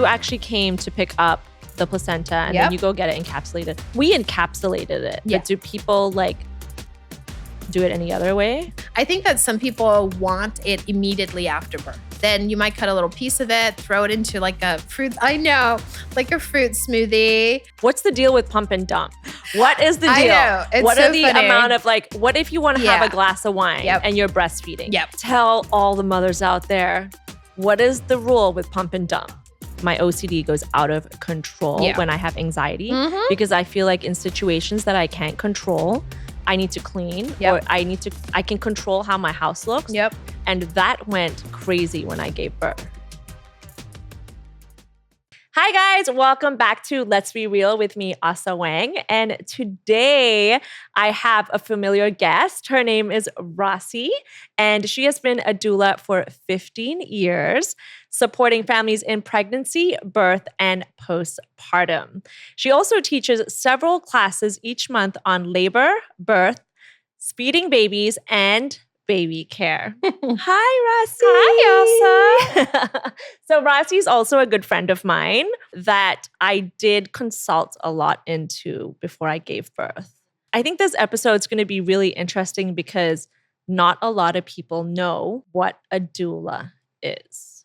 you actually came to pick up the placenta and then you go get it encapsulated. We encapsulated it. But do people like do it any other way? I think that some people want it immediately after birth. Then you might cut a little piece of it, throw it into like a fruit, like a fruit smoothie. What's the deal with pump and dump? What is the deal? I know. It's what so are the funny. amount of like, what if you want to have a glass of wine and you're breastfeeding? Tell all the mothers out there, what is the rule with pump and dump? My OCD goes out of control when I have anxiety because I feel like in situations that I can't control, I need to clean or I can control how my house looks. And that went crazy when I gave birth. Hi guys, welcome back to Let's Be Real with me, Ase Wang. And today I have a familiar guest. Her name is Rasi, and she has been a doula for 15 years, supporting families in pregnancy, birth, and postpartum. She also teaches several classes each month on labor, birth, speeding babies, and baby care. Hi, Rasi. Hi, Ase. So Rasi is also a good friend of mine that I did consult a lot into before I gave birth. I think this episode is going to be really interesting because not a lot of people know what a doula is.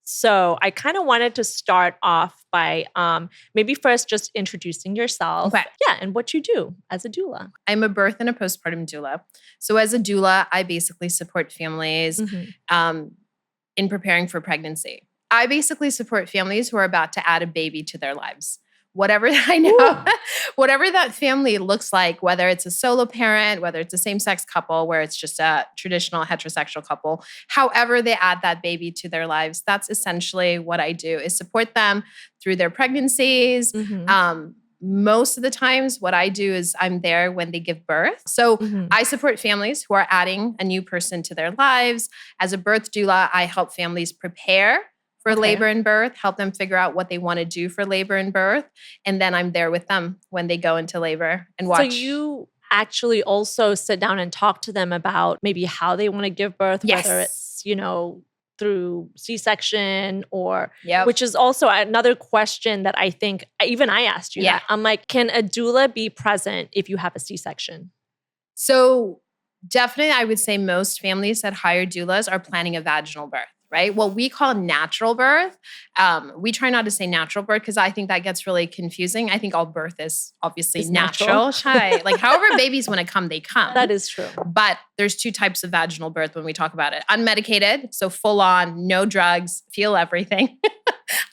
So I kind of wanted to start off by maybe first just introducing yourself. Okay. Yeah, and what you do as a doula. I'm a birth and a postpartum doula. So as a doula, I basically support families in preparing for pregnancy. I basically support families who are about to add a baby to their lives. Whatever I know, whatever that family looks like, whether it's a solo parent, whether it's a same-sex couple, where it's just a traditional heterosexual couple, however they add that baby to their lives, that's essentially what I do, is support them through their pregnancies. Most of the times what I do is I'm there when they give birth. So I support families who are adding a new person to their lives. As a birth doula, I help families prepare for labor and birth, help them figure out what they want to do for labor and birth. And then I'm there with them when they go into labor and watch. So you actually also sit down and talk to them about maybe how they want to give birth, whether it's, through C-section or, which is also another question that I think, even I asked you that. I'm like, can a doula be present if you have a C-section? So definitely I would say most families that hire doulas are planning a vaginal birth. Right? What we call natural birth. We try not to say natural birth because I think that gets really confusing. I think all birth is obviously natural. Like however babies want to come, they come. That is true. But there's two types of vaginal birth when we talk about it. Unmedicated, so full on, no drugs, feel everything.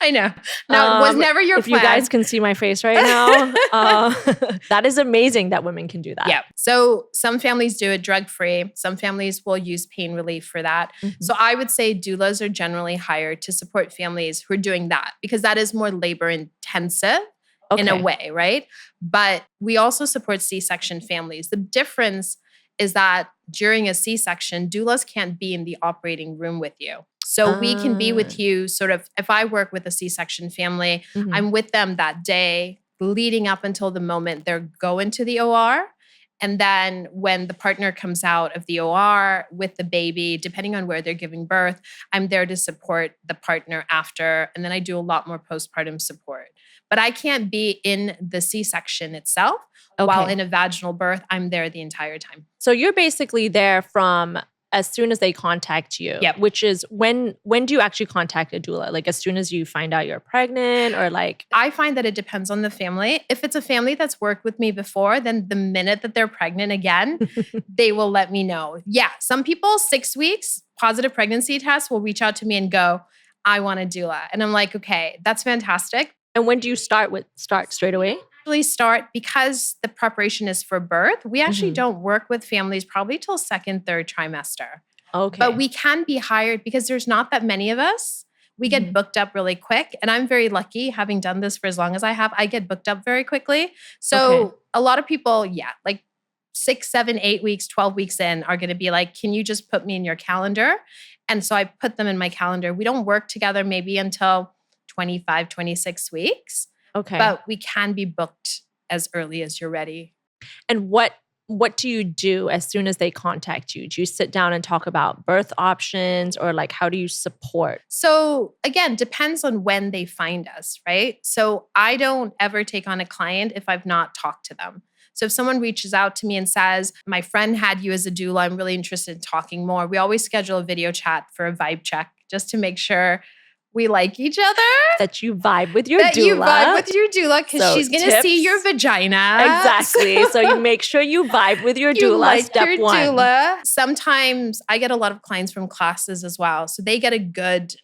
I know. No, it was never your if plan. You guys can see my face right now. That is amazing that women can do that. Yeah. So some families do it drug-free. Some families will use pain relief for that. So I would say doulas are generally hired to support families who are doing that because that is more labor intensive in a way, right? But we also support C-section families. The difference is that during a C-section, doulas can't be in the operating room with you. So we can be with you sort of, if I work with a C-section family, I'm with them that day leading up until the moment they're going to the OR. And then when the partner comes out of the OR with the baby, depending on where they're giving birth, I'm there to support the partner after. And then I do a lot more postpartum support. But I can't be in the C-section itself. While in a vaginal birth, I'm there the entire time. So you're basically there from as soon as they contact you, which is when do you actually contact a doula? Like as soon as you find out you're pregnant or like? I find that it depends on the family. If it's a family that's worked with me before, then the minute that they're pregnant again, they will let me know. Yeah, some people 6 weeks, positive pregnancy test will reach out to me and go, I want a doula. And I'm like, okay, that's fantastic. And when do you start straight away? Start because the preparation is for birth. We actually don't work with families probably till second, third trimester. Okay. But we can be hired because there's not that many of us. We get booked up really quick. And I'm very lucky having done this for as long as I have. I get booked up very quickly. So a lot of people, like 6, 7, 8 weeks, 12 weeks in are going to be like, can you just put me in your calendar? And so I put them in my calendar. We don't work together maybe until 25, 26 weeks. Okay. But we can be booked as early as you're ready. And what what do you do as soon as they contact you? Do you sit down and talk about birth options, or like how do you support? So again, depends on when they find us, right? So I don't ever take on a client if I've not talked to them. So if someone reaches out to me and says, my friend had you as a doula, I'm really interested in talking more, we always schedule a video chat for a vibe check just to make sure we like each other. That you vibe with your doula. That you vibe with your doula because she's going to see your vagina. Exactly. So you make sure you vibe with your doula. You like step your one. doula. Sometimes I get a lot of clients from classes as well. So they get a good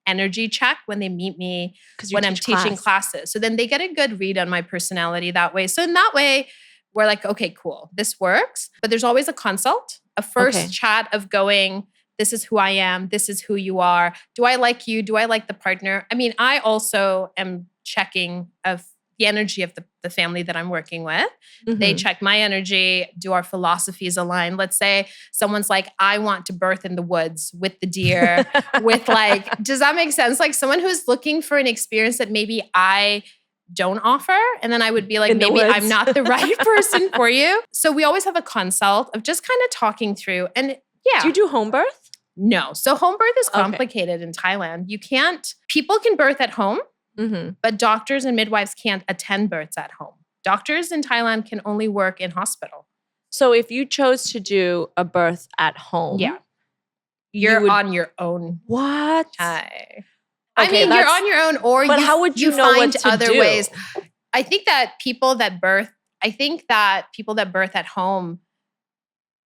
energy check when they meet me when I'm teaching classes. So then they get a good read on my personality that way. So in that way, we're like, okay, cool, this works. But there's always a consult, a first chat of going, this is who I am. This is who you are. Do I like you? Do I like the partner? I mean, I also am checking of the energy of the family that I'm working with. Mm-hmm. They check my energy. Do our philosophies align? Let's say someone's like, I want to birth in the woods with the deer, with like, does that make sense? Like someone who's looking for an experience that maybe I don't offer. And then I would be like, maybe I'm not the right person for you. So we always have a consult of just kind of talking through. And yeah. Do you do home birth? No. So home birth is complicated in Thailand. People can birth at home, but doctors and midwives can't attend births at home. Doctors in Thailand can only work in hospital. So if you chose to do a birth at home, you're on your own. What? I mean, you're on your own, or how would you know find what to other do? Ways. I think that people that birth at home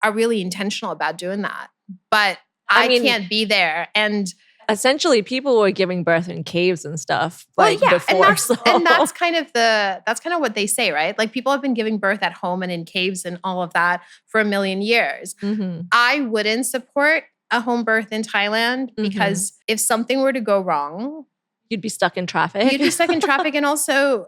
are really intentional about doing that. But I can't be there. And essentially people were giving birth in caves and stuff before. And that's kind of what they say, right? Like people have been giving birth at home and in caves and all of that for a million years. Mm-hmm. I wouldn't support a home birth in Thailand because if something were to go wrong, you'd be stuck in traffic. And also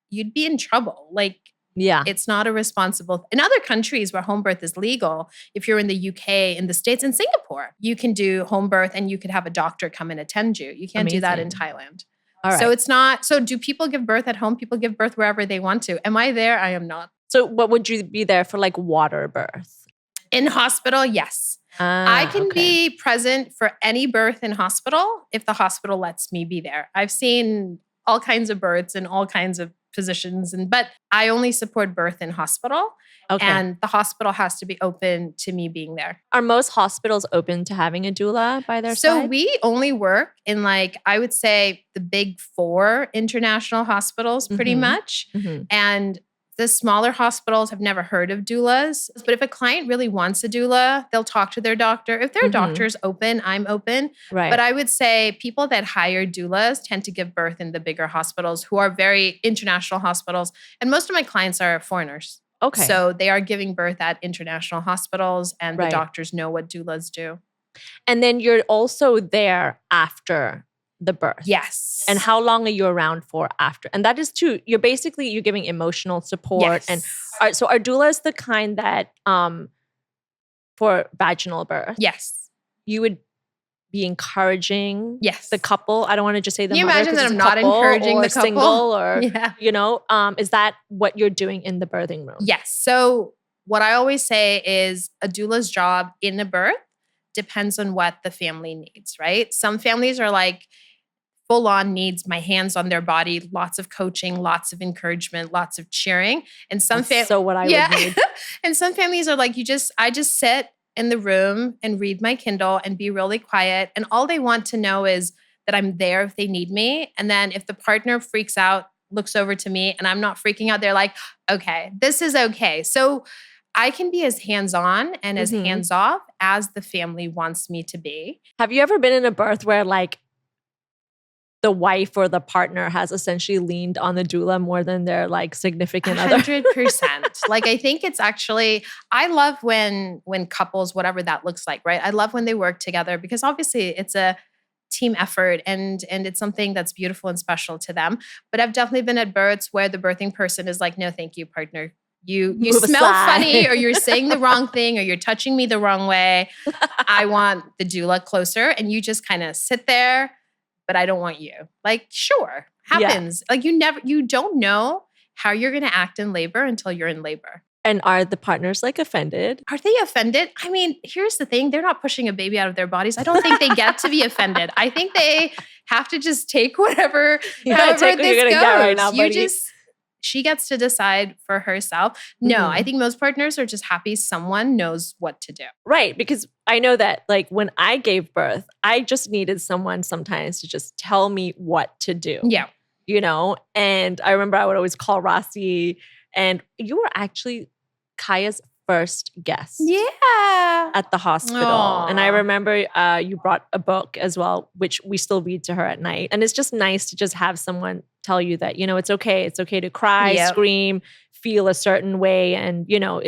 you'd be in trouble. Like, it's not a responsible. In other countries where home birth is legal, if you're in the UK, in the States, in Singapore, you can do home birth and you could have a doctor come and attend you. You can't do that in Thailand. All right. So it's not. So do people give birth at home? People give birth wherever they want to. Am I there? I am not. So what would you be there for, like water birth? In hospital, yes. I can be present for any birth in hospital if the hospital lets me be there. I've seen all kinds of births and all kinds of positions, but I only support birth in hospital. And the hospital has to be open to me being there. Are most hospitals open to having a doula by their side? So we only work in I would say the big 4 international hospitals pretty much. Mm-hmm. And the smaller hospitals have never heard of doulas. But if a client really wants a doula, they'll talk to their doctor. If their doctor's open, I'm open. Right. But I would say people that hire doulas tend to give birth in the bigger hospitals who are very international hospitals. And most of my clients are foreigners. Okay. So they are giving birth at international hospitals and the doctors know what doulas do. And then you're also there after the birth. Yes. And how long are you around for after? And that is too, you're giving emotional support. Yes. And so are doulas the kind that for vaginal birth? Yes. You would be encouraging the couple. I don't want to just say the mother. Can you imagine that I'm not encouraging the couple? Single or, is that what you're doing in the birthing room? Yes. So what I always say is a doula's job in a birth depends on what the family needs, right? Some families are like, full on needs my hands on their body, lots of coaching, lots of encouragement, lots of cheering. And some so what I would need. And some families are like, I just sit in the room and read my Kindle and be really quiet. And all they want to know is that I'm there if they need me. And then if the partner freaks out, looks over to me and I'm not freaking out, they're like, okay, this is okay. So I can be as hands-on and as hands-off as the family wants me to be. Have you ever been in a birth where the wife or the partner has essentially leaned on the doula more than their significant other? 100%. I think it's actually, I love when couples, whatever that looks like, right? I love when they work together because obviously it's a team effort and it's something that's beautiful and special to them. But I've definitely been at births where the birthing person is like, no, thank you, partner. You smell funny or you're saying the wrong thing or you're touching me the wrong way. I want the doula closer and you just kind of sit there, but I don't want you. Sure, happens. You don't know how you're going to act in labor until you're in labor. And are the partners like offended? Are they offended? I mean, here's the thing. They're not pushing a baby out of their bodies. I don't think they get to be offended. I think they have to just take whatever, however this goes. Right now, She gets to decide for herself. No, I think most partners are just happy someone knows what to do. Right. Because I know that like when I gave birth, I just needed someone sometimes to just tell me what to do. Yeah. You know? And I remember I would always call Rossi, and you were actually Kaya's first guest. Yeah. At the hospital. Aww. And I remember you brought a book as well, which we still read to her at night. And it's just nice to just have someone tell you that, you know, it's okay. It's okay to cry, scream, feel a certain way. And, you know,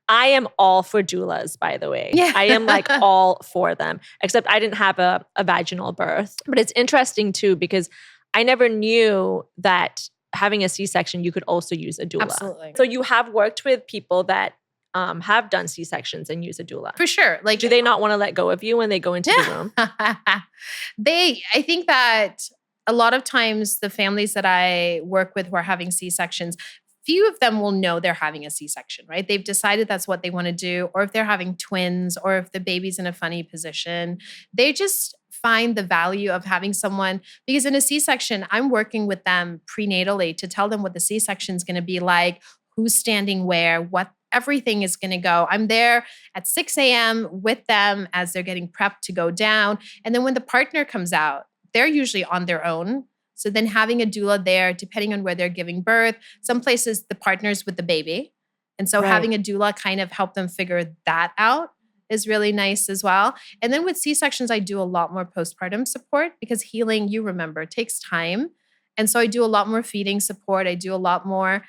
I am all for doulas, by the way. Yeah. I am like all for them, except I didn't have a vaginal birth. But it's interesting too, because I never knew that having a C-section, you could also use a doula. Absolutely. So you have worked with people that have done C-sections and use a doula. For sure. Like, do they not want to let go of you when they go into the room? I think that a lot of times the families that I work with who are having C-sections, few of them will know they're having a C-section, right? They've decided that's what they want to do, or if they're having twins, or if the baby's in a funny position, they just find the value of having someone, because in a C-section, I'm working with them prenatally to tell them what the C-section is going to be like, who's standing where, what everything is going to go. I'm there at 6 a.m. with them as they're getting prepped to go down. And then when the partner comes out, they're usually on their own. So then having a doula there, depending on where they're giving birth, some places the partner's with the baby. And so having a doula kind of help them figure that out is really nice as well. And then with C-sections, I do a lot more postpartum support because healing, you remember, takes time. And so I do a lot more feeding support. I do a lot more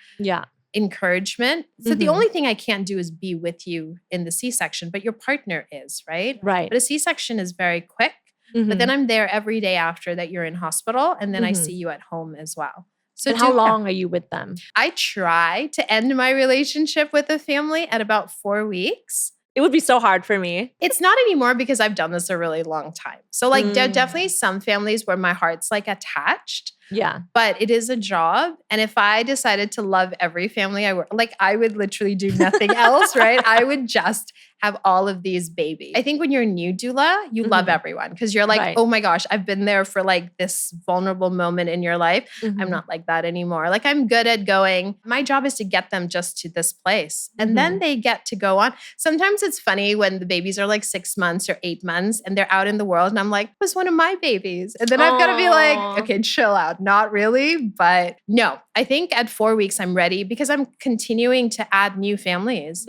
encouragement. So the only thing I can't do is be with you in the C-section, but your partner is, right? Right. But a C-section is very quick. But then I'm there every day after that you're in hospital, and then I see you at home as well. So how long are you with them? I try to end my relationship with a family at about 4 weeks. It would be so hard for me. It's not anymore because I've done this a really long time. So like there are definitely some families where my heart's like attached. Yeah. But it is a job. And if I decided to love every family I work, like I would literally do nothing else, right? I would just have all of these babies. I think when you're a new doula, you love everyone because you're like, oh my gosh, I've been there for like this vulnerable moment in your life. I'm not like that anymore. Like I'm good at going, my job is to get them just to this place. And then they get to go on. Sometimes it's funny when the babies are like 6 months or 8 months and they're out in the world and I'm like, it was one of my babies. And then I've got to be like, okay, chill out. Not really, but no, I think at 4 weeks I'm ready because I'm continuing to add new families.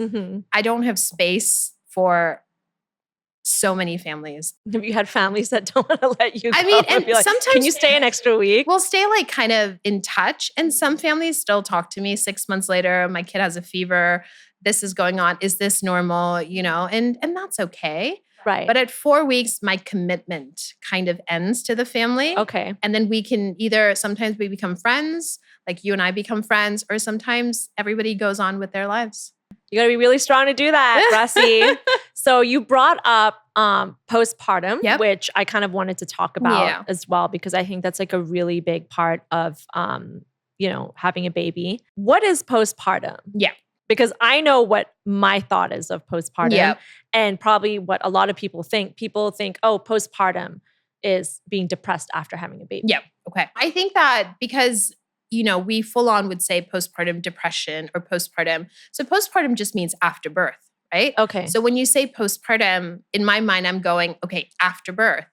I don't have space for so many families. Have you had families that don't want to let you go? I mean, and like, sometimes can you stay an extra week? We'll stay like kind of in touch. And some families still talk to me 6 months later. My kid has a fever. This is going on. Is this normal? You know, and that's okay. Right. But at 4 weeks, my commitment kind of ends to the family. Okay. And then we can either, sometimes we become friends, like you and I become friends, or sometimes everybody goes on with their lives. You got to be really strong to do that, Rossi. So you brought up postpartum, which I kind of wanted to talk about as well, because I think that's like a really big part of, you know, having a baby. What is postpartum? Yeah. Because I know what my thought is of postpartum and probably what a lot of people think. People think, oh, postpartum is being depressed after having a baby. Yeah. Okay. I think that because, you know, we full on would say postpartum depression or postpartum. So postpartum just means after birth, right? Okay. So when you say postpartum, in my mind, I'm going, okay, after birth.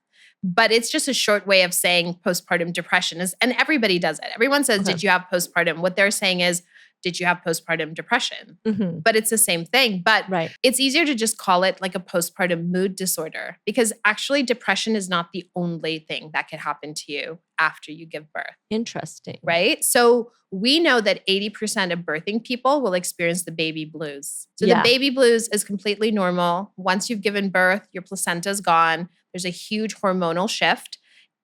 But it's just a short way of saying postpartum depression is, and everybody does it. Everyone says, did you have postpartum? What they're saying is, did you have postpartum depression? But it's the same thing. But it's easier to just call it like a postpartum mood disorder because actually depression is not the only thing that could happen to you after you give birth. Interesting. Right? So we know that 80% of birthing people will experience the baby blues. So the baby blues is completely normal. Once you've given birth, your placenta is gone. There's a huge hormonal shift.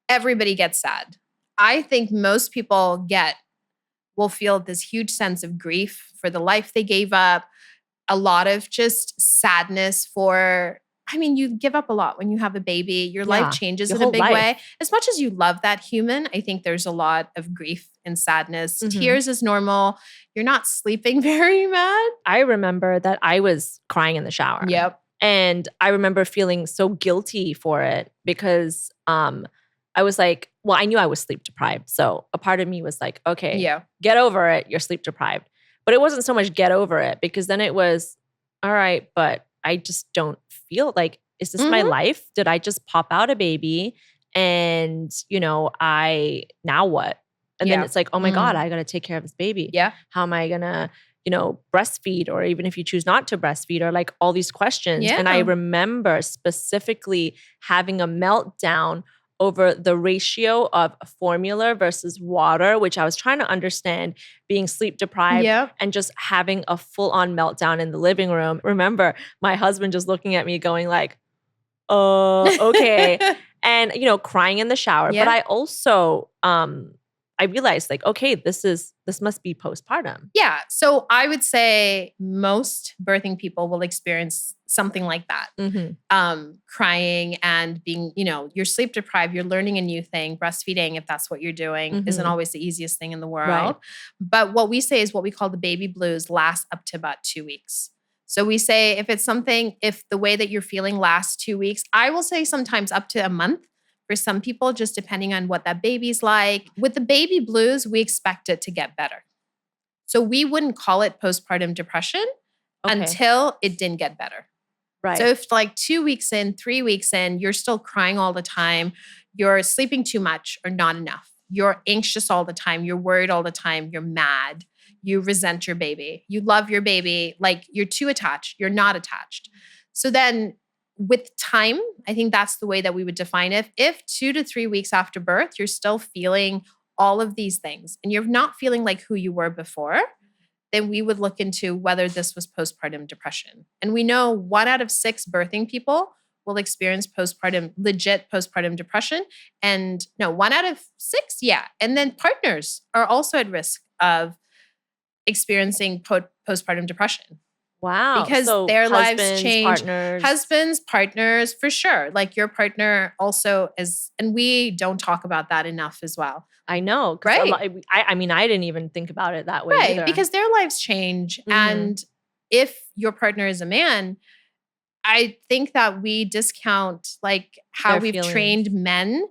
Everybody gets sad. I think most people will feel this huge sense of grief for the life they gave up, a lot of just sadness for I mean, you give up a lot when you have a baby. Your life changes your in a whole big life. way. As much as you love that human, I think there's a lot of grief and sadness. Tears is normal. You're not sleeping very much. I remember that I was crying in the shower. Yep. And I remember feeling so guilty for it because I was like, well, I knew I was sleep deprived. So a part of me was like, okay, get over it. You're sleep deprived. But it wasn't so much get over it because then it was, all right, but I just don't feel like, is this my life? Did I just pop out a baby? And, now what? And then it's like, oh my God, I got to take care of this baby. Yeah. How am I going to, breastfeed? Or even if you choose not to breastfeed, or like all these questions. Yeah. And I remember specifically having a meltdown over the ratio of formula versus water, which I was trying to understand, being sleep deprived and just having a full-on meltdown in the living room. Remember my husband just looking at me going like, okay. And, crying in the shower. Yeah. But I also, I realized like, okay, this must be postpartum. Yeah. So I would say most birthing people will experience something like that. Crying and being, you're sleep deprived, you're learning a new thing. Breastfeeding, if that's what you're doing, isn't always the easiest thing in the world. Right. But what we say is what we call the baby blues lasts up to about 2 weeks. So we say if the way that you're feeling lasts 2 weeks, I will say sometimes up to a month. For some people, just depending on what that baby's like. With the baby blues, we expect it to get better. So we wouldn't call it postpartum depression until it didn't get better. Right. So if like 2 weeks in, 3 weeks in, you're still crying all the time, you're sleeping too much or not enough, you're anxious all the time, you're worried all the time, you're mad, you resent your baby, you love your baby, like you're too attached, you're not attached. So then with time, I think that's the way that we would define it. If 2 to 3 weeks after birth, you're still feeling all of these things and you're not feeling like who you were before, then we would look into whether this was postpartum depression. And we know 1 out of 6 birthing people will experience legit postpartum depression. And no, 1 out of 6, yeah. And then partners are also at risk of experiencing postpartum depression. Wow. Because so their lives change. Partners. Husbands, partners, for sure. Like your partner also is, and we don't talk about that enough as well. I know. Right. I mean, I didn't even think about it that way either. Because their lives change. And if your partner is a man, I think that we discount like how we've trained men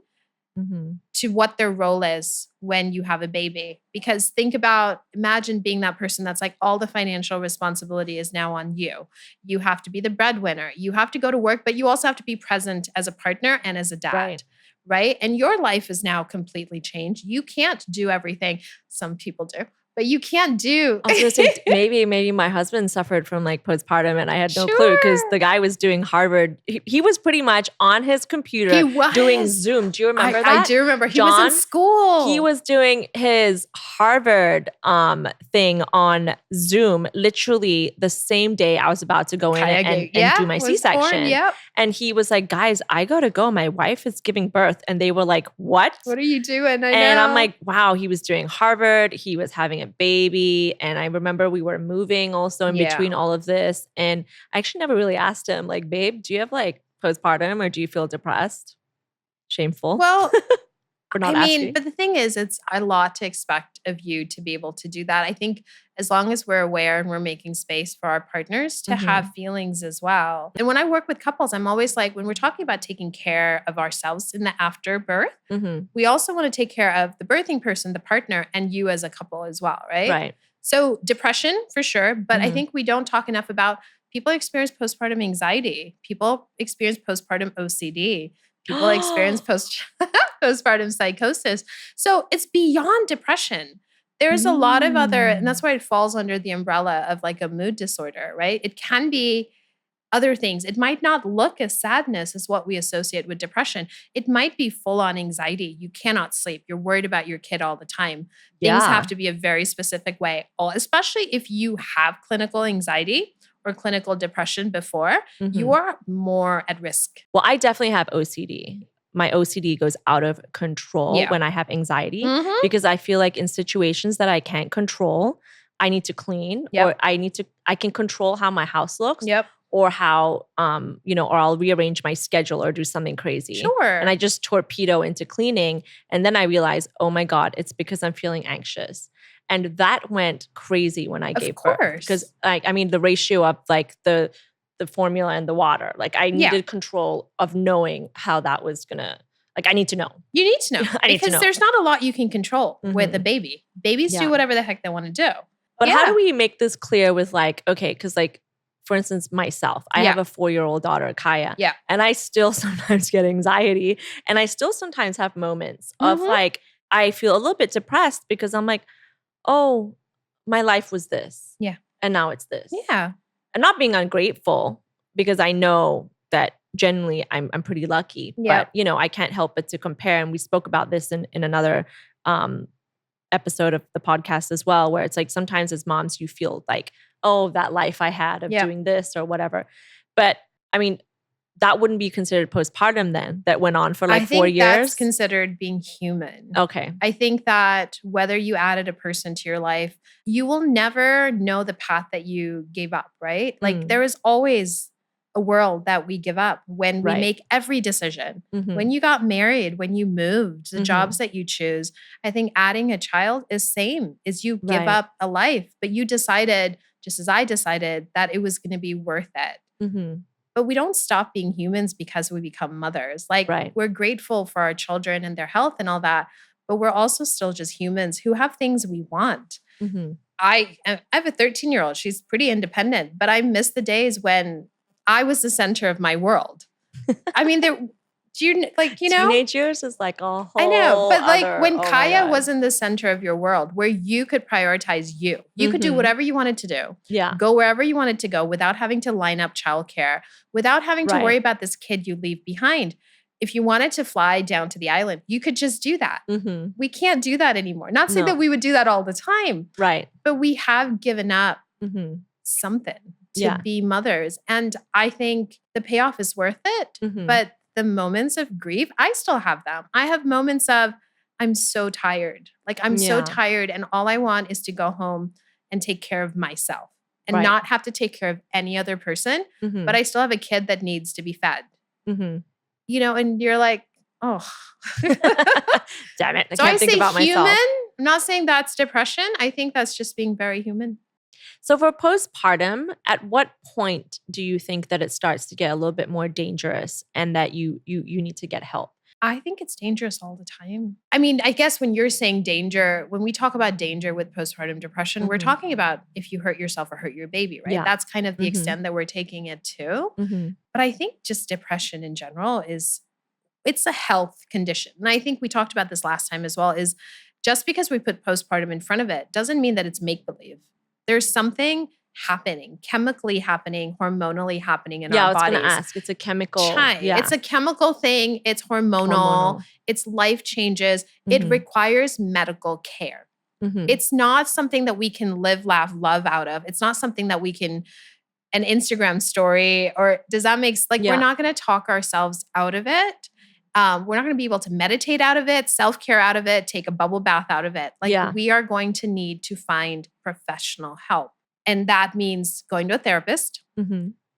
to what their role is when you have a baby. Because imagine being that person that's like all the financial responsibility is now on you. You have to be the breadwinner. You have to go to work, but you also have to be present as a partner and as a dad. Right? And your life is now completely changed. You can't do everything. Some people do. But you can't do. I was gonna say maybe my husband suffered from like postpartum and I had no clue because the guy was doing Harvard. He was pretty much on his computer doing Zoom. Do you remember that? I do remember. He was in school. He was doing his Harvard thing on Zoom literally the same day I was about to go in and do my C-section. And he was like, guys, I gotta go. My wife is giving birth. And they were like, what? What are you doing? And I'm like, wow, he was doing Harvard. He was having a baby. And I remember we were moving also in between all of this. And I actually never really asked him, like, babe, do you have like postpartum or do you feel depressed? Shameful. Well, for not asking. but the thing is, it's a lot to expect of you to be able to do that. I think as long as we're aware and we're making space for our partners to have feelings as well. And when I work with couples, I'm always like, when we're talking about taking care of ourselves in the after birth, we also want to take care of the birthing person, the partner, and you as a couple as well, right? Right. So depression for sure, but I think we don't talk enough about people experience postpartum anxiety. People experience postpartum OCD. People experience postpartum psychosis. So it's beyond depression. There's a lot of other, and that's why it falls under the umbrella of like a mood disorder, right? It can be other things. It might not look as sadness as what we associate with depression. It might be full-on anxiety. You cannot sleep. You're worried about your kid all the time. Things have to be a very specific way, especially if you have clinical anxiety or clinical depression before, you are more at risk. Well, I definitely have OCD. My OCD goes out of control when I have anxiety because I feel like in situations that I can't control, I need to clean or I can control how my house looks. or how, or I'll rearrange my schedule or do something crazy. Sure. And I just torpedo into cleaning. And then I realize, oh my God, it's because I'm feeling anxious. And that went crazy when I gave birth. Because the ratio of like the formula and the water, like I needed control of knowing how that was gonna, like I need to know. You need to know. Because there's not a lot you can control with a baby. Babies do whatever the heck they want to do. But how do we make this clear with like, okay, because like, for instance, myself, I have a 4-year-old daughter, Kaya. Yeah. And I still sometimes get anxiety. And I still sometimes have moments of like, I feel a little bit depressed because I'm like, oh, my life was this. Yeah. And now it's this. Yeah. And not being ungrateful because I know that generally I'm pretty lucky. Yeah. But, I can't help but to compare. And we spoke about this in another episode of the podcast as well, where it's like sometimes as moms, you feel like, oh, that life I had of doing this or whatever. But I mean, that wouldn't be considered postpartum then, that went on for like 4 years? I think that's considered being human. Okay. I think that whether you added a person to your life, you will never know the path that you gave up, right? Like there is always a world that we give up when we make every decision. When you got married, when you moved, the jobs that you choose. I think adding a child is same, is you give up a life, but you decided, just as I decided, that it was going to be worth it. But we don't stop being humans because we become mothers. Like we're grateful for our children and their health and all that, but we're also still just humans who have things we want. I have a 13-year-old. She's pretty independent, but I miss the days when I was the center of my world. I mean, teenage years is like a whole I know, but like when oh Kaya was in the center of your world, where you could prioritize you could do whatever you wanted to do. Yeah. Go wherever you wanted to go without having to line up childcare, without having to worry about this kid you leave behind. If you wanted to fly down to the island, you could just do that. We can't do that anymore. Not saying that we would do that all the time. Right. But we have given up something to be mothers. And I think the payoff is worth it. But the moments of grief, I still have them. I have moments of, I'm so tired. Like I'm so tired. And all I want is to go home and take care of myself and not have to take care of any other person. But I still have a kid that needs to be fed. And you're like, oh. Damn it. I so can't think about human. myself. I'm not saying that's depression. I think that's just being very human. So for postpartum, at what point do you think that it starts to get a little bit more dangerous and that you need to get help? I think it's dangerous all the time. I mean, I guess when you're saying danger, when we talk about danger with postpartum depression, we're talking about if you hurt yourself or hurt your baby, right? Yeah. That's kind of the extent that we're taking it to. But I think just depression in general it's a health condition. And I think we talked about this last time as well, is just because we put postpartum in front of it doesn't mean that it's make-believe. There's something happening, chemically happening, hormonally happening in our bodies. Yeah, I was going to ask. It's a chemical. It's a chemical thing. It's hormonal. It's life changes. It requires medical care. It's not something that we can live, laugh, love out of. It's not something that we can, an Instagram story, or does that make, we're not going to talk ourselves out of it. We're not going to be able to meditate out of it, self-care out of it, take a bubble bath out of it. We are going to need to find professional help. And that means going to a therapist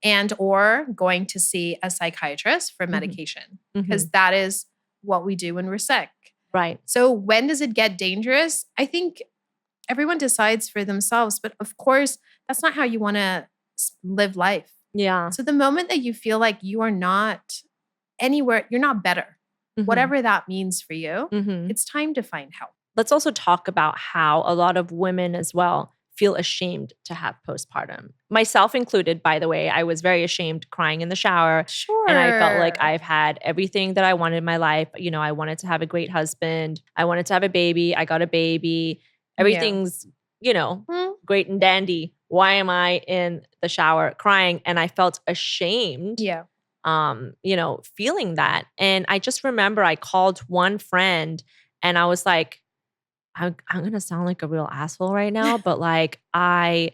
and or going to see a psychiatrist for medication, because that is what we do when we're sick. Right. So when does it get dangerous? I think everyone decides for themselves, but of course, that's not how you want to live life. Yeah. So the moment that you feel like you are not anywhere, you're not better, whatever that means for you, it's time to find help. Let's also talk about how a lot of women as well feel ashamed to have postpartum. Myself included, by the way. I was very ashamed crying in the shower. Sure. And I felt like I've had everything that I wanted in my life. I wanted to have a great husband. I wanted to have a baby. I got a baby. Everything's, great and dandy. Why am I in the shower crying? And I felt ashamed. Yeah. Feeling that. And I just remember I called one friend and I was like, I'm going to sound like a real asshole right now, but like I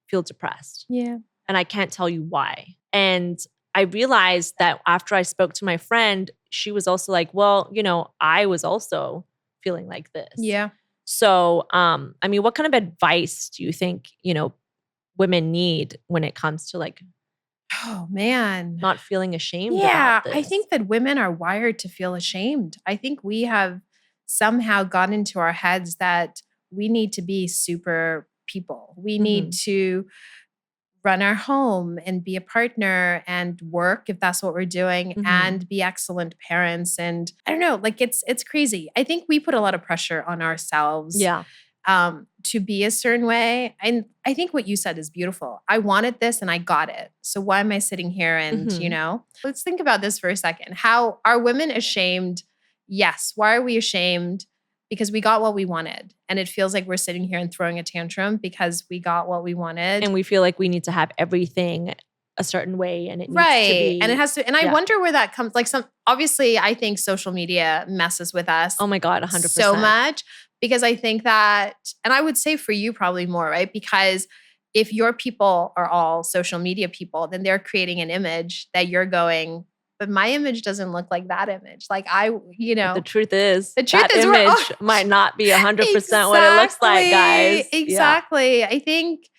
feel depressed. Yeah. And I can't tell you why. And I realized that after I spoke to my friend, she was also like, well, I was also feeling like this. Yeah. So, what kind of advice do you think, women need when it comes to like Oh man. Not feeling ashamed Yeah, about this. I think that women are wired to feel ashamed. I think we have somehow gotten into our heads that we need to be super people. We need to run our home and be a partner and work if that's what we're doing and be excellent parents. And I don't know, like it's crazy. I think we put a lot of pressure on ourselves. Yeah. To be a certain way. And I think what you said is beautiful. I wanted this and I got it. So why am I sitting here and, let's think about this for a second. How are women ashamed? Yes. Why are we ashamed? Because we got what we wanted. And it feels like we're sitting here and throwing a tantrum because we got what we wanted. And we feel like we need to have everything a certain way and it needs to be. And it has to, and I wonder where that comes, obviously I think social media messes with us. Oh my God, 100%. So much. Because I think that, and I would say for you probably more, right? Because if your people are all social media people, then they're creating an image that you're going, but my image doesn't look like that image. Like But the truth is, that image might not be 100% what it looks like, guys. Exactly. Yeah. I think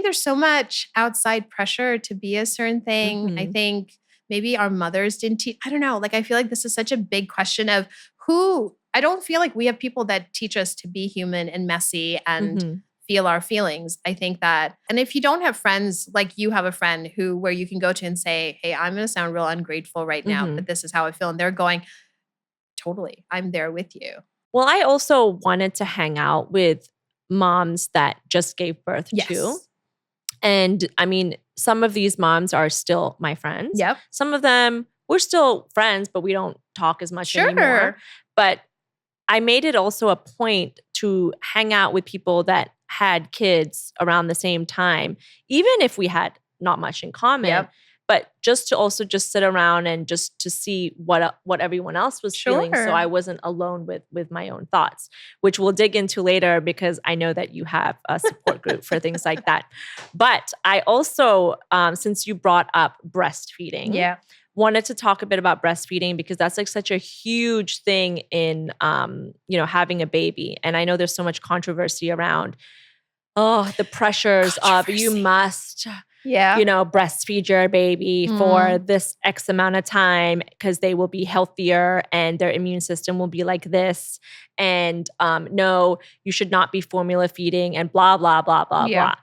there's so much outside pressure to be a certain thing. I think maybe our mothers didn't teach. I don't know. Like, I feel like this is such a big question of I don't feel like we have people that teach us to be human and messy and feel our feelings. I think that, and if you don't have friends, like you have a friend where you can go to and say, hey, I'm going to sound real ungrateful right now, but this is how I feel. And they're going, totally, I'm there with you. Well, I also wanted to hang out with moms that just gave birth too. And I mean, some of these moms are still my friends. Yep. Some of them, we're still friends, but we don't talk as much anymore. But I made it also a point to hang out with people that had kids around the same time, even if we had not much in common, but just to also just sit around and just to see what everyone else was feeling. So I wasn't alone with my own thoughts, which we'll dig into later because I know that you have a support group for things like that. But I also, since you brought up breastfeeding, wanted to talk a bit about breastfeeding because that's like such a huge thing in, having a baby. And I know there's so much controversy around, the pressures of you must, breastfeed your baby for this X amount of time because they will be healthier and their immune system will be like this. And no, you should not be formula feeding and blah, blah, blah, blah, blah.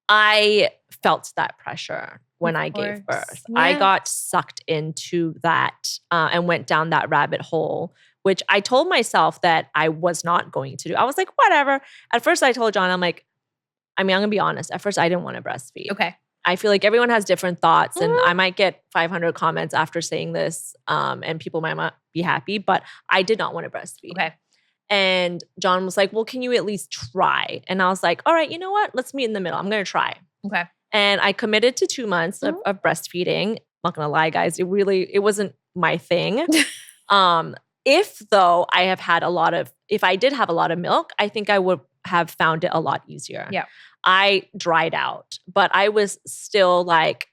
I felt that pressure when I gave birth. Yeah. I got sucked into that and went down that rabbit hole, which I told myself that I was not going to do. I was like, whatever. At first I told John, I'm like, I'm going to be honest. At first I didn't want to breastfeed. Okay. I feel like everyone has different thoughts and I might get 500 comments after saying this and people might not be happy, but I did not want to breastfeed. Okay. And John was like, well, can you at least try? And I was like, all right, you know what? Let's meet in the middle. I'm going to try. Okay. And I committed to 2 months of breastfeeding. I'm not going to lie, guys. It wasn't my thing. If I did have a lot of milk, I think I would have found it a lot easier. Yeah. I dried out, but I was still like,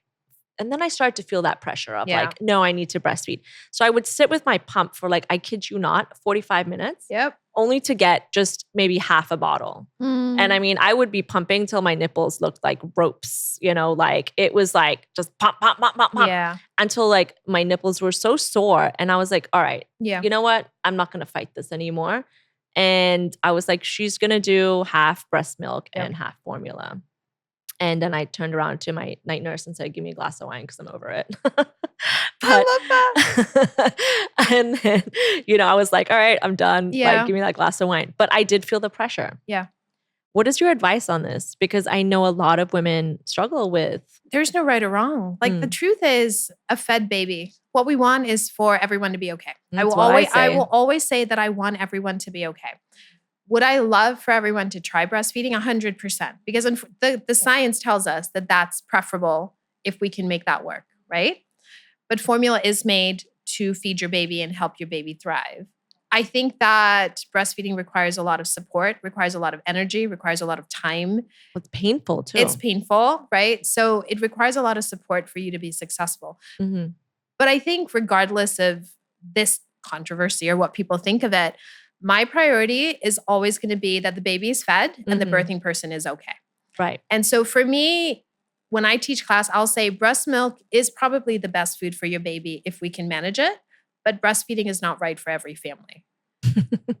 and then I started to feel that pressure of like, no, I need to breastfeed. So I would sit with my pump for like, I kid you not, 45 minutes. Yep. Only to get just maybe half a bottle. And I mean, I would be pumping till my nipples looked like ropes, like it was like just pump, pump, pump, pump, pump. Yeah. Until like my nipples were so sore. And I was like, all right, you know what? I'm not going to fight this anymore. And I was like, she's going to do half breast milk and half formula. And then I turned around to my night nurse and said, give me a glass of wine because I'm over it. I love that. And then, I was like, all right, I'm done. Yeah. Like, give me that glass of wine. But I did feel the pressure. Yeah. What is your advice on this? Because I know a lot of women struggle with. There's no right or wrong. Like the truth is a fed baby. What we want is for everyone to be okay. I will always say that I want everyone to be okay. Would I love for everyone to try breastfeeding? 100%. Because the science tells us that that's preferable if we can make that work, right? But formula is made to feed your baby and help your baby thrive. I think that breastfeeding requires a lot of support, requires a lot of energy, requires a lot of time. It's painful too. It's painful, right? So it requires a lot of support for you to be successful. Mm-hmm. But I think regardless of this controversy or what people think of it, my priority is always going to be that the baby is fed and the birthing person is okay. Right. And so for me, when I teach class, I'll say breast milk is probably the best food for your baby if we can manage it, but breastfeeding is not right for every family.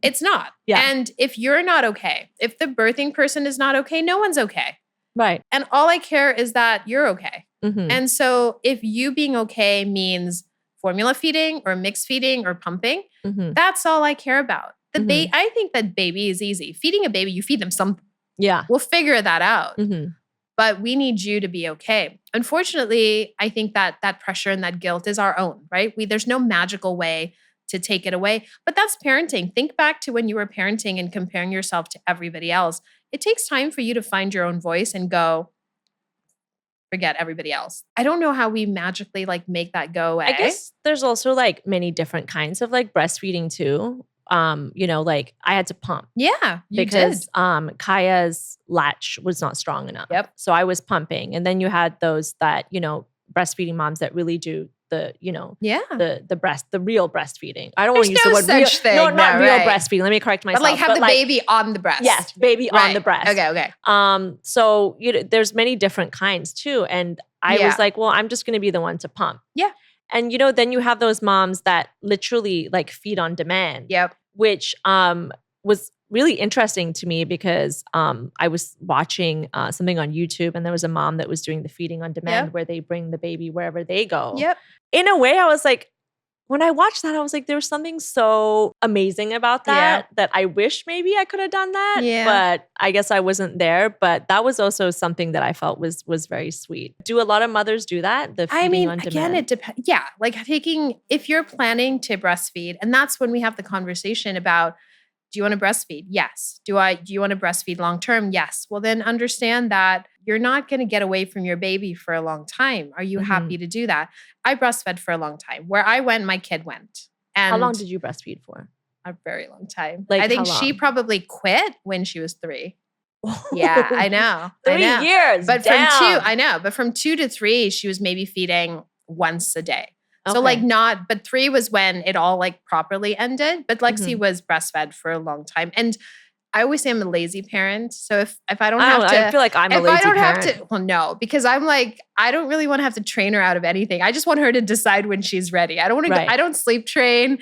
It's not. Yeah. And if you're not okay, if the birthing person is not okay, no one's okay. Right. And all I care is that you're okay. Mm-hmm. And so if you being okay means formula feeding or mixed feeding or pumping, Mm-hmm. that's all I care about. Mhm. I think that baby is easy. Feeding a baby, you feed them something. Yeah. We'll figure that out. Mm-hmm. But we need you to be okay. Unfortunately, I think that pressure and that guilt is our own, right? There's no magical way to take it away. But that's parenting. Think back to when you were parenting and comparing yourself to everybody else. It takes time for you to find your own voice and go, forget everybody else. I don't know how we magically like make that go away. I guess there's also like many different kinds of like breastfeeding too. Like I had to pump. Yeah, you because did. Kaya's latch was not strong enough. Yep. So I was pumping. And then you had those that, breastfeeding moms that really do the real breastfeeding. I don't want to use the word real. Thing. No, not real right. breastfeeding. Let me correct myself. But like have the baby on the breast. Yes, baby on the breast. Okay. So there's many different kinds too. And I was like, well, I'm just going to be the one to pump. Yeah. And then you have those moms that literally like feed on demand. Yep. Which was really interesting to me because I was watching something on YouTube and there was a mom that was doing the feeding on demand where they bring the baby wherever they go. Yep. In a way, I was like, when I watched that, I was like, there was something so amazing about that I wish maybe I could have done that. Yeah. But I guess I wasn't there. But that was also something that I felt was very sweet. Do a lot of mothers do that? The feeding on demand? Again, it depends. Yeah. Like if you're planning to breastfeed, and that's when we have the conversation about, do you want to breastfeed? Yes. Do you want to breastfeed long-term? Yes. Well, then understand that you're not going to get away from your baby for a long time. Are you happy to do that? I breastfed for a long time. Where I went, my kid went. And how long did you breastfeed for? A very long time. Like I think how long? she probably quit when she was 3. Yeah, I know. 3 years. But damn. from 2 to 3, she was maybe feeding once a day. So Okay. but 3 was when it all like properly ended. But Lexi was breastfed for a long time. And I always say I'm a lazy parent. So if I don't have to. I feel like I'm a lazy parent. Well, no, because I'm like, I don't really want to have to train her out of anything. I just want her to decide when she's ready. I don't want to Right. I don't sleep train.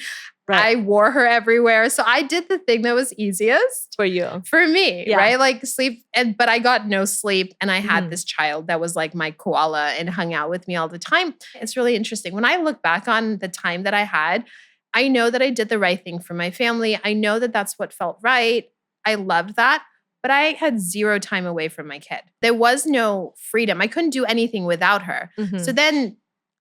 Right. I wore her everywhere. So I did the thing that was easiest For you. for me, Yeah. right? Like sleep, but I got no sleep. And I had this child that was like my koala and hung out with me all the time. It's really interesting. When I look back on the time that I had, I know that I did the right thing for my family. I know that that's what felt right. I loved that. But I had 0 time away from my kid. There was no freedom. I couldn't do anything without her. So then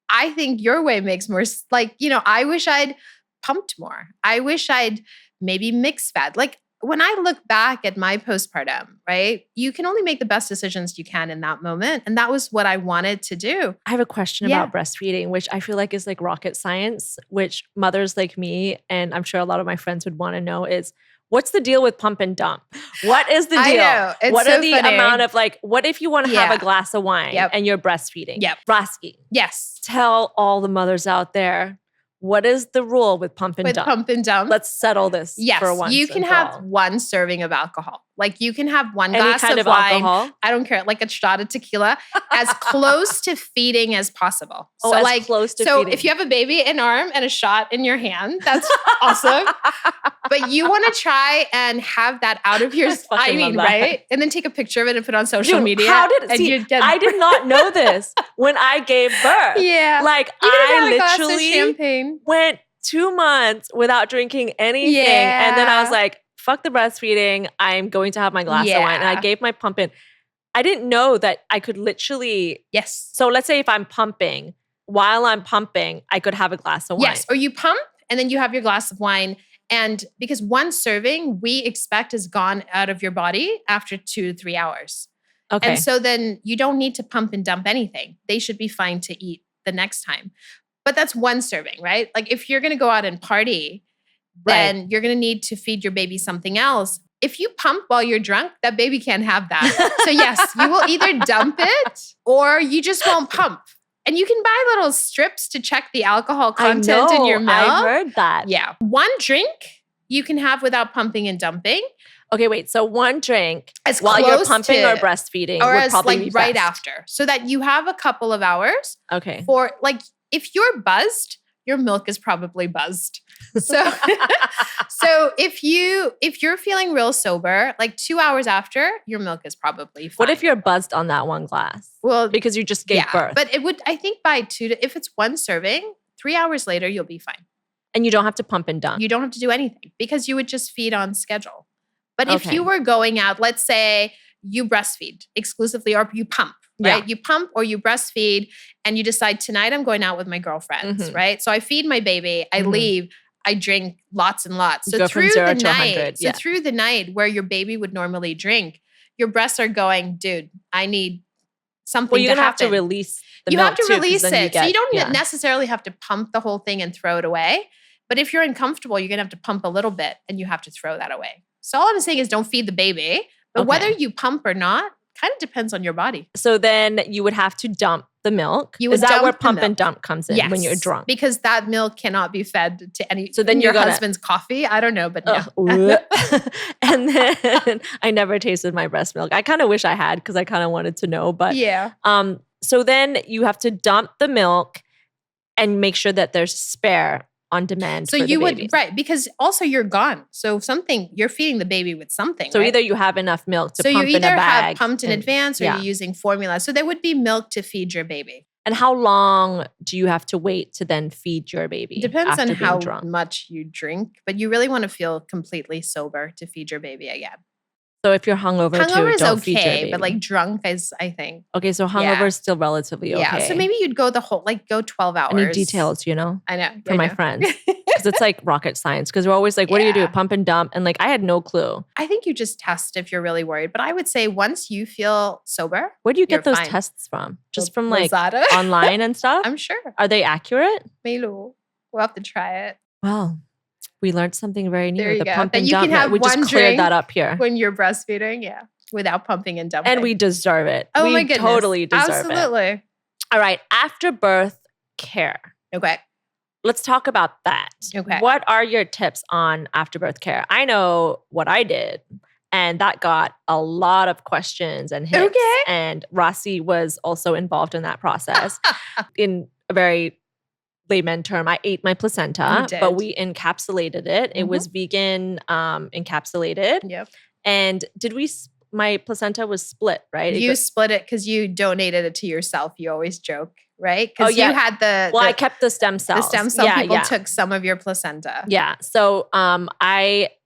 I think your way makes more, I wish I'd pumped more. I wish I'd maybe mixed fed. Like when I look back at my postpartum, right? You can only make the best decisions you can in that moment. And that was what I wanted to do. I have a question about breastfeeding, which I feel like is like rocket science, which mothers like me, and I'm sure a lot of my friends would want to know is, what's the deal with pump and dump? What is the deal? I know. It's what so are the funny. amount of like, what if you want to have a glass of wine and you're breastfeeding? Yep. Roski, Yes. tell all the mothers out there, what is the rule with pump and With dump? pump and dump. Let's settle this for once. You can and for have all. 1 serving of alcohol. Like you can have 1 Any glass kind of of wine. alcohol? I don't care. Like a shot of tequila, as close to feeding as possible. Oh, so as like, close to so feeding. if you have a baby in arm and a shot in your hand, that's awesome. But you want to try and have that out of your, love that. right? And then take a picture of it and put it on social media. How did and you get, I did not know this when I gave birth. Yeah. Like You can have I a glass of literally champagne. went 2 months without drinking anything. And then I was like, fuck the breastfeeding. I'm going to have my glass of wine. And I gave my pump in. I didn't know that I could literally. Yes. So let's say if I'm pumping, while I'm pumping, I could have a glass of wine. Yes. Or you pump and then you have your glass of wine. And because 1 serving we expect is gone out of your body after 2 to 3 hours. Okay. And so then you don't need to pump and dump anything. They should be fine to eat the next time. But that's 1 serving, right? Like if you're going to go out and party, then you're going to need to feed your baby something else. If you pump while you're drunk, that baby can't have that. So yes, you will either dump it or you just won't pump. And you can buy little strips to check the alcohol content in your milk. I heard that. Yeah. 1 drink you can have without pumping and dumping. Okay, wait. So one drink As while you're close pumping to- or breastfeeding or would as probably like be right best. after, so that you have a couple of hours Okay. for like if you're buzzed, your milk is probably buzzed. So so if you're feeling real sober, like 2 hours after, your milk is probably fine. What if you're buzzed on that one glass? Well, Because you just gave birth. but it would, I think by if it's one serving, 3 hours later, you'll be fine. And you don't have to pump and dump. You don't have to do anything because you would just feed on schedule. But if Okay. you were going out, let's say you breastfeed exclusively or you pump, right? Yeah. You pump or you breastfeed and you decide tonight I'm going out with my girlfriends, Mhm. right? So I feed my baby, I Mhm. leave, I drink lots and lots. So Go from through 0 the to night, 100, so yeah. through the night where your baby would normally drink, your breasts are going, dude, I need something Well, you're to going to have to happen. release the You milk have to too, 'cause release then it. get- So you don't yeah. necessarily have to pump the whole thing and throw it away. But if you're uncomfortable, you're going to have to pump a little bit and you have to throw that away. So all I'm saying is don't feed the baby. But Okay. whether you pump or not kind of depends on your body. So then you would have to dump the milk. You would Is that where dump the pump and milk. dump comes in when you're drunk? Because that milk cannot be fed to any. So then your you gotta- husband's coffee. I don't know, but no. Ugh. And then I never tasted my breast milk. I kind of wish I had because I kind of wanted to know. But Yeah. so then you have to dump the milk and make sure that there's spare on demand. So for you the would, baby. right, because also you're gone. So you're feeding the baby with something. So right? either you have enough milk to So pump you in a either bag. have pumped in and- advance or yeah. you're using formula. So there would be milk to feed your baby. And how long do you have to wait to then feed your baby? Depends after on being how drunk? much you drink, but you really want to feel completely sober to feed your baby again. So if you're hungover, Hungover too, is don't feed your okay, baby. but like drunk is, I think. okay, so hungover Yeah. is still relatively okay. Yeah. So maybe you'd go go 12 hours. I need details, you know, I know. for I my know. friends. Because it's like rocket science. Because we're always like, what do you do? Yeah. Pump and dump. And like, I had no clue. I think you just test if you're really worried. But I would say once you feel sober, Where do you You're get those fine. tests from? Just from like Lazada. online and stuff? I'm sure. Are they accurate? Maybe we'll have to try it Well, we learned something very new. There you The go. pump That and you dump. can have we just one cleared drink that up here. when you're breastfeeding. Yeah. Without pumping and dumping. And we deserve it. oh we my goodness. totally deserve it. Absolutely. All right. After birth care. Okay. Let's talk about that. Okay. What are your tips on afterbirth care? I know what I did, and that got a lot of questions and hits. Okay. And Rossi was also involved in that process. In a very layman term, I ate my placenta, You did. but we encapsulated it. It Mhm. was vegan encapsulated. Yep. And my placenta was split, right? You split it because you donated it to yourself. You always joke, right? Because Oh, yeah. you had Well, I kept the stem cells. the stem cell Yeah, people yeah. took some of your placenta. Yeah. So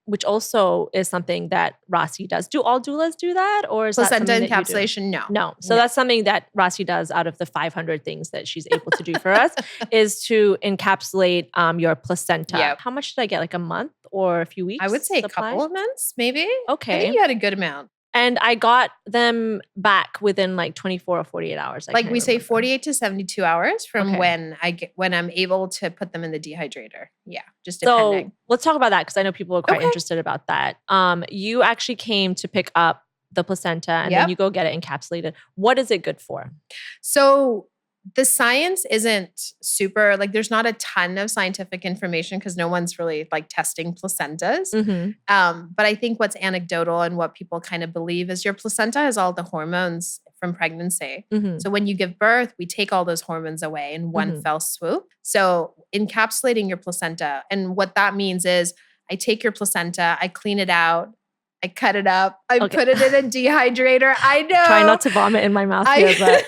which also is something that Rossi does. Do all doulas do that? Or is Placenta that something that you do? encapsulation, no. No. So No. that's something that Rossi does out of the 500 things that she's able to do for us is to encapsulate your placenta. Yep. How much did I get? Like a month or a few weeks? I would say a supply? couple of months, maybe. I Okay. think you had a good amount. And I got them back within like 24 or 48 hours. I Like can't we say remember. 48 to 72 hours from Okay. when I'm able to put them in the dehydrator. Yeah, just So depending. let's talk about that because I know people are quite Okay. interested about that. You actually came to pick up the placenta and then Yep. you go get it encapsulated. What is it good for? So the science isn't super, like there's not a ton of scientific information because no one's really like testing placentas. Mm-hmm. But I think what's anecdotal and what people kind of believe is your placenta has all the hormones from pregnancy. Mm-hmm. So when you give birth, we take all those hormones away in one Mhm. fell swoop. So encapsulating your placenta, and what that means is I take your placenta, I clean it out, I cut it up, I Okay. put it in a dehydrator. I know. Try not to vomit in my mouth here, but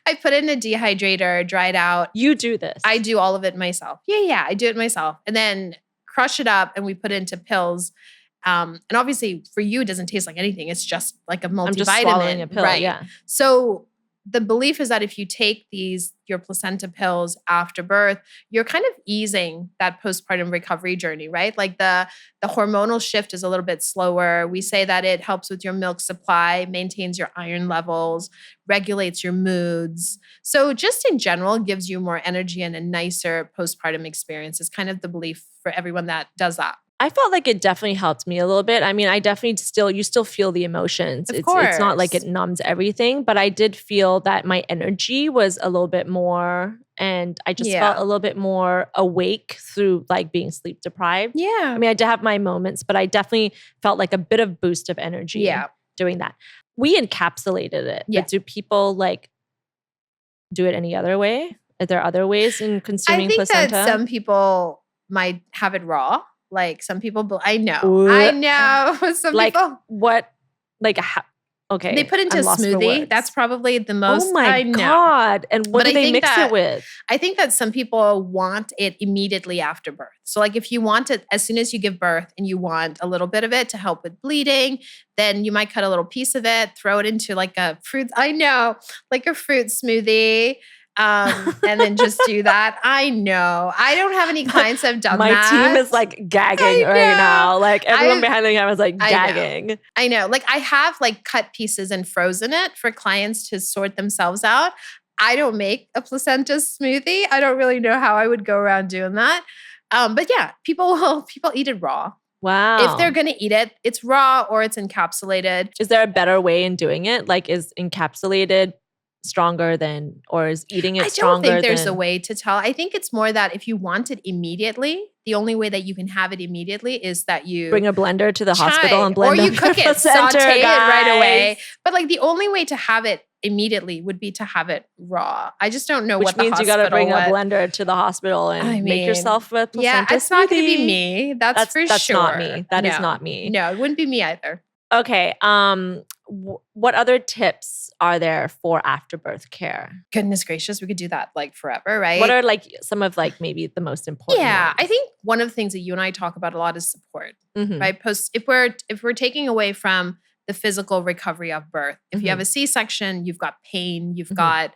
I put it in a dehydrator, dry it out. you do this. I do all of it myself. Yeah, I do it myself. And then crush it up and we put it into pills. And obviously for you, it doesn't taste like anything. It's just like a multivitamin. I'm just swallowing a pill. Right. Yeah. So the belief is that if you take your placenta pills after birth, you're kind of easing that postpartum recovery journey, right? Like the hormonal shift is a little bit slower. We say that it helps with your milk supply, maintains your iron levels, regulates your moods. So just in general, gives you more energy and a nicer postpartum experience is kind of the belief for everyone that does that. I felt like it definitely helped me a little bit. I mean, I definitely you still feel the emotions. Of It's not like course. it numbs everything, but I did feel that my energy was a little bit more, and I just felt Yeah. a little bit more awake through like being sleep deprived. Yeah. I mean, I did have my moments, but I definitely felt like a bit of boost of energy Yeah. doing that. We encapsulated it, Yeah. but do people like do it any other way? Are there other ways in I consuming think placenta? that some people might have it raw. Like some people, I know. Some Like people, what? Like okay, they put into a I'm lost for smoothie. words. That's probably the most. Oh my I know. God! And what But do I they think mix that- it with? I think that some people want it immediately after birth. So like if you want it as soon as you give birth and you want a little bit of it to help with bleeding, then you might cut a little piece of it, throw it into like a fruit. I know, like a fruit smoothie. And then just do that. I know. I don't have any clients that have done My that. team is like gagging I right know. now. Like everyone behind the camera is like I know. gagging. I know. Like I have like cut pieces and frozen it for clients to sort themselves out. I don't make a placenta smoothie. I don't really know how I would go around doing that. But yeah, people eat it raw. Wow. If they're gonna eat it, it's raw or it's encapsulated. Is there a better way in doing it? Like is encapsulated stronger than, or is eating it I don't stronger think there's than? a way to tell. I think it's more that if you want it immediately, the only way that you can have it immediately is that you Bring a blender to the hospital and or blend you up cook your it, saute placenta, it right away. guys. But like the only way to have it immediately would be to have it raw. I just don't know Which what the means you hospital got to bring a would. blender to the hospital and I make mean, yourself a placenta Yeah, it's not going to be smoothie. me. That's for That's sure. not me. That is No. not me. No, it wouldn't be me either. Okay. What other tips are there for afterbirth care? Goodness gracious, we could do that like forever, right? What are like some of like maybe the most important? Yeah, ones? I think one of the things that you and I talk about a lot is support, Mhm. right? If we're taking away from the physical recovery of birth, if you have a C-section, you've got pain, you've got,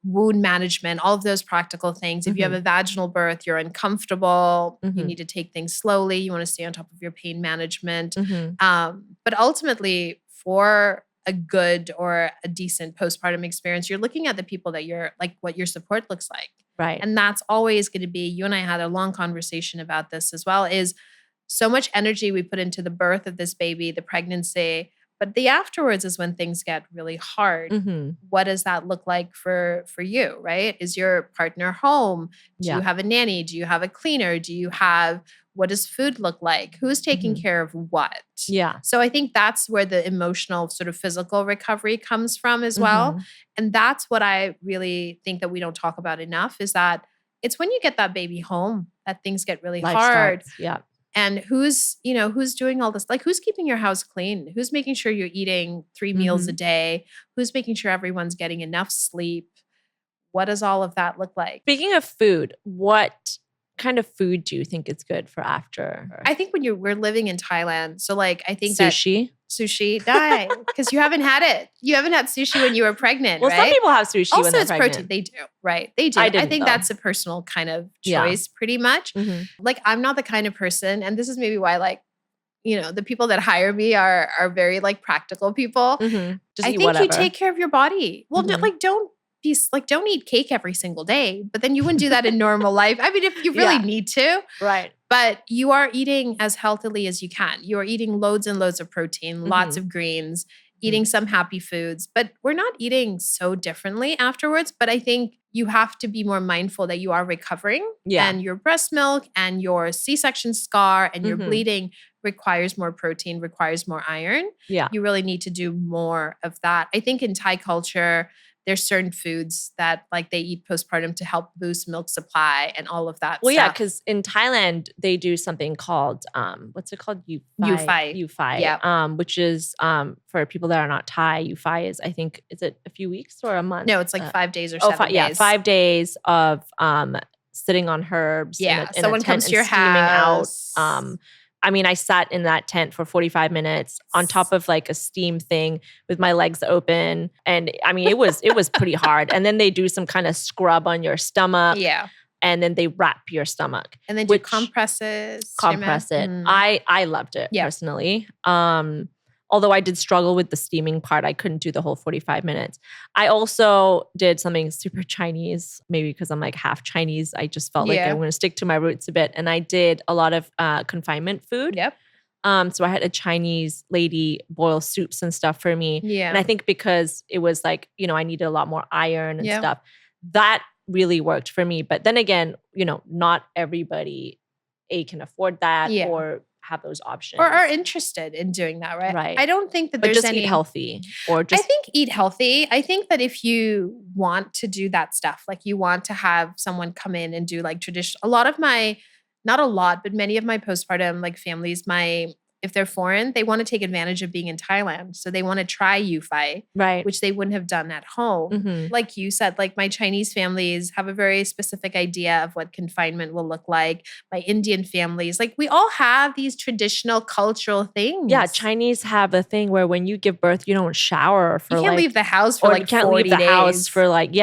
wound management, all of those practical things. If you have a vaginal birth, you're uncomfortable, you need to take things slowly, you want to stay on top of your pain management. But ultimately, for a good or a decent postpartum experience, you're looking at the people that you're like what your support looks like. Right. And that's always going to be, you and I had a long conversation about this as well, is so much energy we put into the birth of this baby, the pregnancy, but the afterwards is when things get really hard. What does that look like for you, right? Is your partner home? Do you have a nanny? Do you have a cleaner? What does food look like? Who's taking care of what? Yeah. So I think that's where the emotional sort of physical recovery comes from as well. And that's what I really think that we don't talk about enough, is that it's when you get that baby home that things get really Life hard. starts. Yeah. And who's doing all this? Like, who's keeping your house clean? Who's making sure you're eating 3 meals a day? Who's making sure everyone's getting enough sleep? What does all of that look like? Speaking of food, what kind of food do you think is good for after? I think we're living in Thailand, so like I think sushi. Sushi, die, because you haven't had it. You haven't had sushi when you were pregnant, Well, right? some people have sushi when Also, they're it's pregnant. protein. They do, right? They do. I I didn't, think though. that's a personal kind of choice, pretty much. Like, I'm not the kind of person, and this is maybe why, like, the people that hire me are very like practical people. Just I eat think whatever. you take care of your body. Well, don't eat cake every single day, but then you wouldn't do that in normal life. I mean, if you really need to, Right. but you are eating as healthily as you can. You are eating loads and loads of protein, lots of greens, eating some happy foods, but we're not eating so differently afterwards. But I think you have to be more mindful that you are recovering, and your breast milk and your C-section scar and your bleeding requires more protein, requires more iron. Yeah. You really need to do more of that. I think in Thai culture, there's certain foods that like they eat postpartum to help boost milk supply and all of that Well, yeah, stuff. because in Thailand they do something called what's it called? Yufai. Yeah. Which is for people that are not Thai. Yufai is, I think, is it a few weeks or a month? No, it's like 5 days or 7 days. Yeah, 5 days of sitting on herbs. Yeah, in someone a tent comes to your and steaming house. out. I mean, I sat in that tent for 45 minutes on top of like a steam thing with my legs open. And I mean, it was pretty hard. And then they do some kind of scrub on your stomach. Yeah. And then they wrap your stomach. And then do compresses. Compress it. I loved it personally. although I did struggle with the steaming part, I couldn't do the whole 45 minutes. I also did something super Chinese, maybe because I'm like half Chinese. I just felt like I'm going to stick to my roots a bit. And I did a lot of confinement food. Yep. So I had a Chinese lady boil soups and stuff for me. Yeah. And I think because it was like, I needed a lot more iron and stuff, that really worked for me. But then again, not everybody can afford that or have those options. Or are interested in doing that, right? Right. I don't think that but there's just any... eat healthy or just... I think eat healthy. I think that if you want to do that stuff, like you want to have someone come in and do like traditional... A lot of my... Not a lot, but many of my postpartum like families, if they're foreign, they want to take advantage of being in Thailand. So they want to try Yufai, right, which they wouldn't have done at home. Mm-hmm. Like you said, like my Chinese families have a very specific idea of what confinement will look like. My Indian families, like we all have these traditional cultural things. Yeah, Chinese have a thing where when you give birth, you don't shower for you can't leave the house for like 40 days. You can't leave the house for like,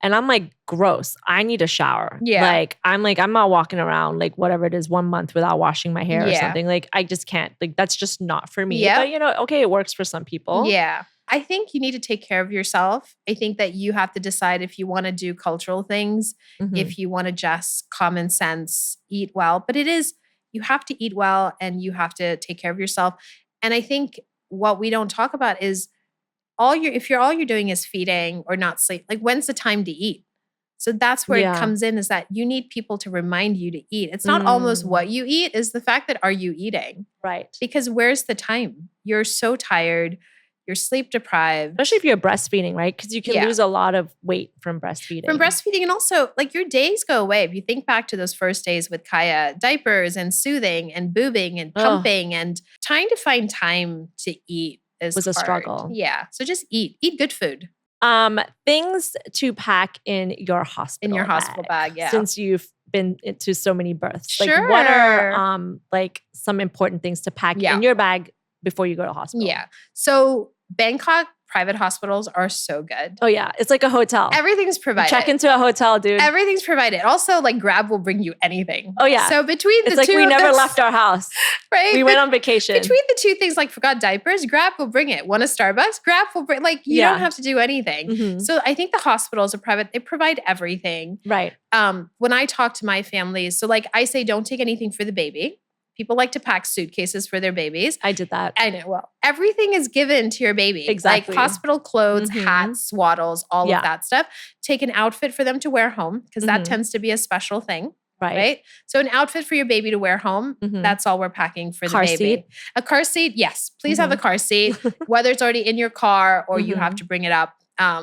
And I'm like, gross. I need a shower. Yeah. I'm not walking around like whatever it is 1 month without washing my hair or something. Like I just can't. Like that's just not for me. Yep. But okay, it works for some people. Yeah. I think you need to take care of yourself. I think that you have to decide if you want to do cultural things, if you want to just common sense, eat well. But you have to eat well and you have to take care of yourself. And I think what we don't talk about is if all you're doing is feeding or not sleep, like when's the time to eat? So that's where it comes in, is that you need people to remind you to eat. It's not almost what you eat, is the fact that are you eating? Right. Because where's the time? You're so tired. You're sleep deprived. Especially if you're breastfeeding, right? Because you can lose a lot of weight from breastfeeding. And also like your days go away. If you think back to those first days with Kaya, diapers and soothing and boobing and pumping and trying to find time to eat was a struggle. Yeah. So just eat good food. Things to pack in your hospital bag. Yeah. Since you've been to so many births. Sure. Like what are like some important things to pack in your bag before you go to hospital? Yeah. So Bangkok private hospitals are so good. Oh yeah. It's like a hotel. Everything's provided. You check into a hotel, dude. Everything's provided. Also, like Grab will bring you anything. Oh yeah. So between the two, it's like we never left our house. Right. We went on vacation. Between the two things, like forgot diapers, Grab will bring it. Want a Starbucks? Grab will bring, like you don't have to do anything. So I think the hospitals are private. They provide everything. Right. When I talk to my families, so like I say, don't take anything for the baby. People like to pack suitcases for their babies. I did that. I know. Well, everything is given to your baby. Exactly. Like hospital clothes, hats, swaddles, all of that stuff. Take an outfit for them to wear home, because that tends to be a special thing. Right. So an outfit for your baby to wear home. That's all we're packing for the baby. Seat. A car seat. Yes. Please have a car seat, whether it's already in your car or you have to bring it up,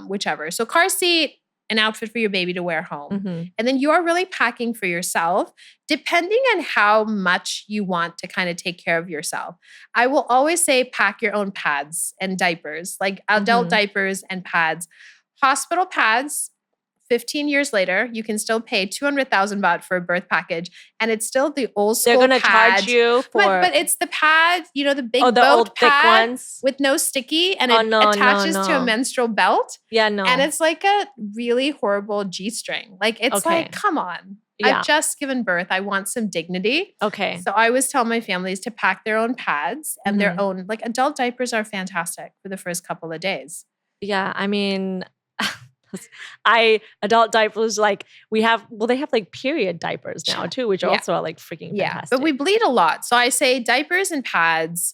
whichever. So car seat, an outfit for your baby to wear home. And then you're really packing for yourself, depending on how much you want to kind of take care of yourself. I will always say pack your own pads and diapers, like adult diapers and pads. Hospital pads, 15 years later, you can still pay 200,000 baht for a birth package, and it's still the old school pad. They're going to pad. charge you for... But it's the pad, the big the boat old pad thick ones with no sticky, and it attaches to a menstrual belt. Yeah, no. And it's like a really horrible G-string. Like, it's like, come on. Yeah. I've just given birth. I want some dignity. Okay. So I always tell my families to pack their own pads and their own, like adult diapers are fantastic for the first couple of days. Yeah, I mean... adult diapers, like they have like period diapers now too, which also are like freaking fantastic. But we bleed a lot. So I say diapers and pads,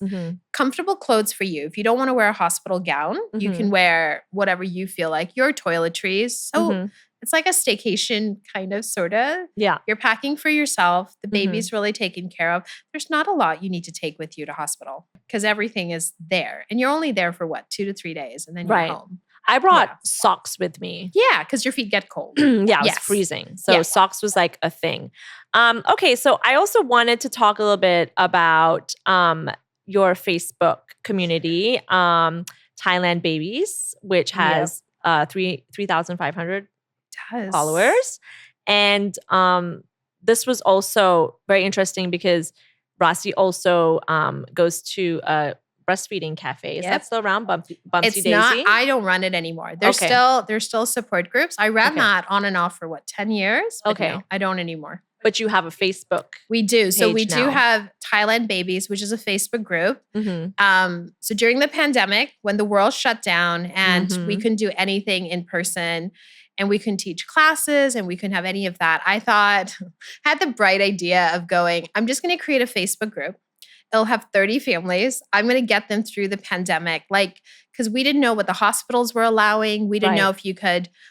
comfortable clothes for you. If you don't want to wear a hospital gown, you can wear whatever you feel like. Your toiletries. So it's like a staycation kind of, sort of. Yeah. You're packing for yourself. The baby's really taken care of. There's not a lot you need to take with you to hospital, because everything is there. And you're only there for 2 to 3 days, and then you're home. I brought socks with me. Yeah, because your feet get cold. It was freezing. So socks was like a thing. Okay, so I also wanted to talk a little bit about your Facebook community, Thailand Babies, which has 3,500 followers. And this was also very interesting because Rasi also goes to a breastfeeding cafe. Is that still around? Bumsy It's Daisy? not. I don't run it anymore. There's still support groups. I ran that on and off for 10 years? But no, I don't anymore. But you have a Facebook. We do. So we do now. have Thailand Babies, which is a Facebook group. Mm-hmm. So during the pandemic, when the world shut down and we couldn't do anything in person and we couldn't teach classes and we couldn't have any of that, I had the bright idea of going, I'm just going to create a Facebook group. It'll have 30 families. I'm going to get them through the pandemic. Like, because we didn't know what the hospitals were allowing. We didn't know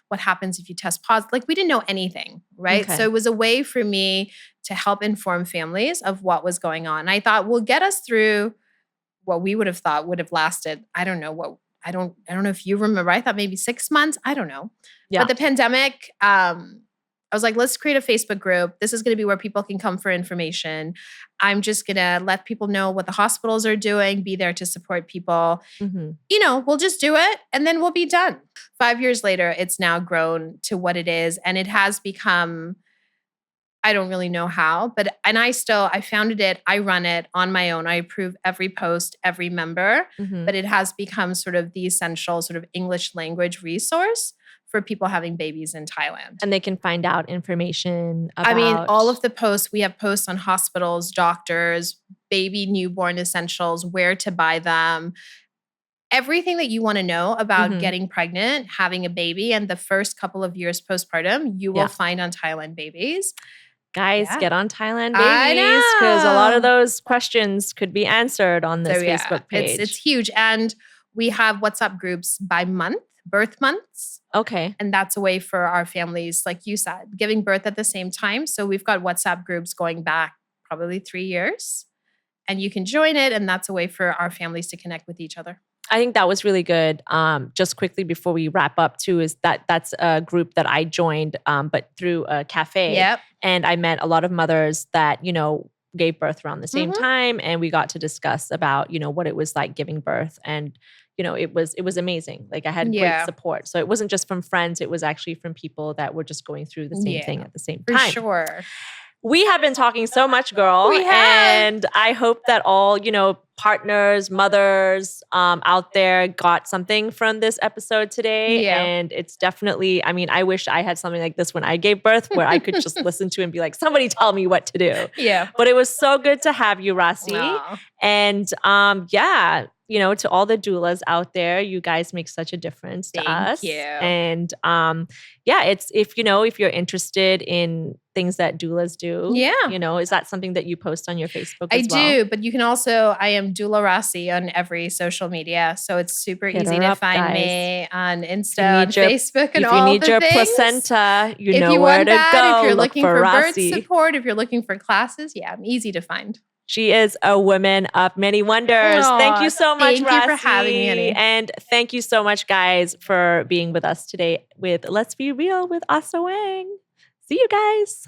what happens if you test positive. Like, we didn't know anything, right? Okay. So it was a way for me to help inform families of what was going on. I thought, we'll get us through what we would have thought would have lasted. I don't know if you remember. I thought maybe 6 months. I don't know. Yeah. But the pandemic, I was like, let's create a Facebook group. This is going to be where people can come for information. I'm just going to let people know what the hospitals are doing, be there to support people. Mm-hmm. You know, we'll just do it and then we'll be done. 5 years later, it's now grown to what it is. And it has become, I don't really know how, and I founded it. I run it on my own. I approve every post, every member, but it has become sort of the essential sort of English language resource for people having babies in Thailand. And they can find out information about... I mean, all of the posts, we have posts on hospitals, doctors, baby newborn essentials, where to buy them, everything that you want to know about getting pregnant, having a baby, and the first couple of years postpartum, you will find on Thailand Babies. Guys, get on Thailand Babies, because a lot of those questions could be answered on this Facebook page. It's huge. And we have WhatsApp groups by month, birth months. Okay. And that's a way for our families, like you said, giving birth at the same time. So we've got WhatsApp groups going back probably 3 years. And you can join it. And that's a way for our families to connect with each other. I think that was really good. Just quickly before we wrap up too, is that's a group that I joined, but through a cafe. Yep. And I met a lot of mothers that, gave birth around the same time. And we got to discuss about, what it was like giving birth. And, it was amazing. Like, I had great support. So it wasn't just from friends. It was actually from people that were just going through the same thing at the same time. For sure. We have been talking so much, girl. We have. And I hope that all, partners, mothers out there got something from this episode today. Yeah. And it's definitely, I wish I had something like this when I gave birth, where I could just listen to and be like, somebody tell me what to do. Yeah. But it was so good to have you, Rasi. Aww. And to all the doulas out there, you guys make such a difference to us. Thank you. And it's if you're interested in things that doulas do. Yeah. Is that something that you post on your Facebook as well? I do, but you can also, I am Doula Rasi on every social media. So it's super easy to find me on Insta, on Facebook, and all the things. If you need your placenta, you know where to go. If you're looking for birth Rasi. Support, if you're looking for classes, I'm easy to find. She is a woman of many wonders. Thank you so much, Rasi. Thank you for having me, honey. And thank you so much, guys, for being with us today with Let's Be Real with Ase Wang. See you guys.